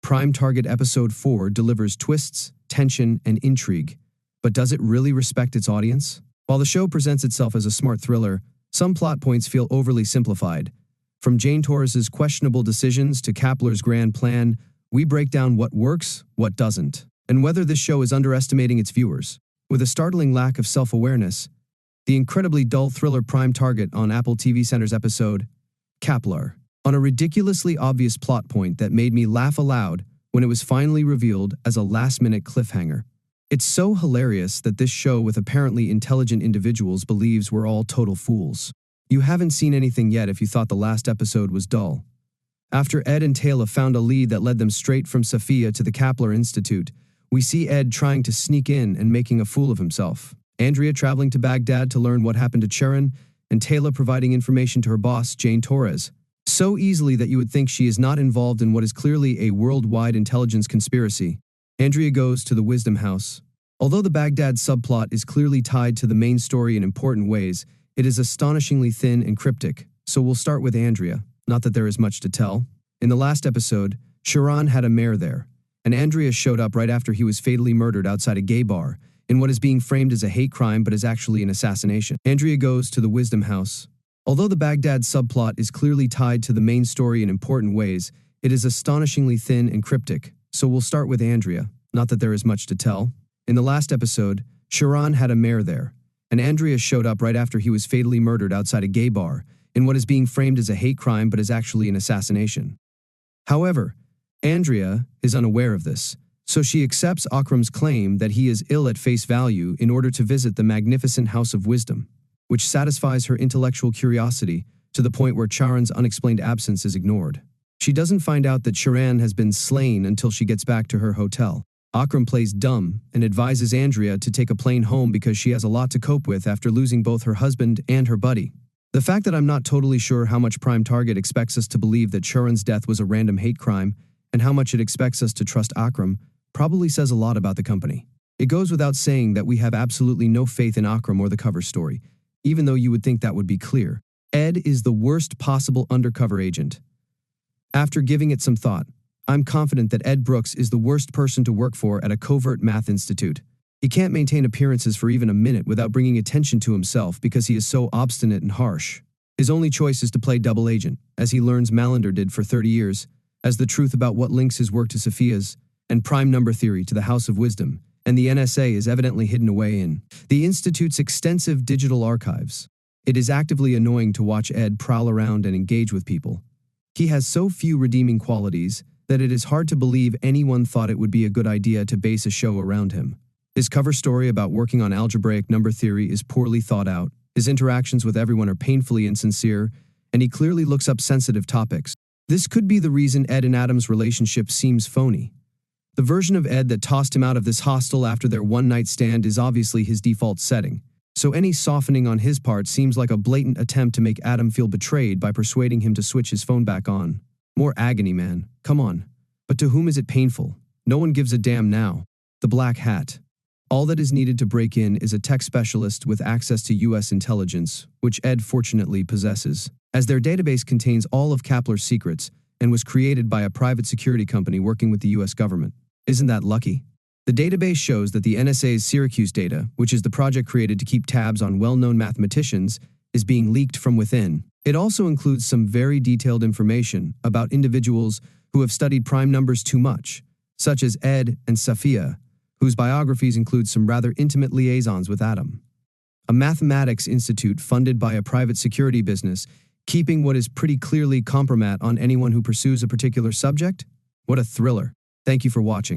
Prime Target Episode 4 delivers twists, tension, and intrigue. But does it really respect its audience? While the show presents itself as a smart thriller, some plot points feel overly simplified. From Jane Torres's questionable decisions to Kapler's grand plan, we break down what works, what doesn't, and whether this show is underestimating its viewers. With a startling lack of self-awareness, the incredibly dull thriller Prime Target on Apple TV Center's episode, Kapler, on a ridiculously obvious plot point that made me laugh aloud when it was finally revealed as a last-minute cliffhanger. It's so hilarious that this show with apparently intelligent individuals believes we're all total fools. You haven't seen anything yet if you thought the last episode was dull. After Ed and Taylor found a lead that led them straight from Sofia to the Kapler Institute, we see Ed trying to sneak in and making a fool of himself, Andrea traveling to Baghdad to learn what happened to Sharon, and Taylor providing information to her boss, Jane Torres, so easily that you would think she is not involved in what is clearly a worldwide intelligence conspiracy. Andrea goes to the Wisdom House. Although the Baghdad subplot is clearly tied to the main story in important ways, it is astonishingly thin and cryptic, so we'll start with Andrea. Not that there is much to tell. In the last episode, Sharon had a mare there, and Andrea showed up right after he was fatally murdered outside a gay bar, in what is being framed as a hate crime but is actually an assassination. Andrea goes to the Wisdom House. Although the Baghdad subplot is clearly tied to the main story in important ways, it is astonishingly thin and cryptic, so we'll start with Andrea. Not that there is much to tell. In the last episode, Sharon had a mare there, and Andrea showed up right after he was fatally murdered outside a gay bar, in what is being framed as a hate crime but is actually an assassination. However, Andrea is unaware of this, so she accepts Akram's claim that he is ill at face value in order to visit the magnificent House of Wisdom, which satisfies her intellectual curiosity to the point where Sharon's unexplained absence is ignored. She doesn't find out that Sharon has been slain until she gets back to her hotel. Akram plays dumb and advises Andrea to take a plane home because she has a lot to cope with after losing both her husband and her buddy. The fact that I'm not totally sure how much Prime Target expects us to believe that Sharon's death was a random hate crime and how much it expects us to trust Akram probably says a lot about the company. It goes without saying that we have absolutely no faith in Akram or the cover story, even though you would think that would be clear. Ed is the worst possible undercover agent. After giving it some thought, I'm confident that Ed Brooks is the worst person to work for at a covert math institute. He can't maintain appearances for even a minute without bringing attention to himself because he is so obstinate and harsh. His only choice is to play double agent, as he learns Malander did for 30 years, as the truth about what links his work to Sophia's and prime number theory to the House of Wisdom, and the NSA is evidently hidden away in the Institute's extensive digital archives. It is actively annoying to watch Ed prowl around and engage with people. He has so few redeeming qualities that it is hard to believe anyone thought it would be a good idea to base a show around him. His cover story about working on algebraic number theory is poorly thought out, his interactions with everyone are painfully insincere, and he clearly looks up sensitive topics. This could be the reason Ed and Adam's relationship seems phony. The version of Ed that tossed him out of this hostel after their one-night stand is obviously his default setting, so any softening on his part seems like a blatant attempt to make Adam feel betrayed by persuading him to switch his phone back on. More agony, man. Come on. But to whom is it painful? No one gives a damn now. The Black Hat. All that is needed to break in is a tech specialist with access to U.S. intelligence, which Ed fortunately possesses, as their database contains all of Kapler's secrets and was created by a private security company working with the U.S. government. Isn't that lucky? The database shows that the NSA's Syracuse data, which is the project created to keep tabs on well-known mathematicians, is being leaked from within. It also includes some very detailed information about individuals who have studied prime numbers too much, such as Ed and Safia, whose biographies include some rather intimate liaisons with Adam. A mathematics institute funded by a private security business, keeping what is pretty clearly compromat on anyone who pursues a particular subject? What a thriller. Thank you for watching.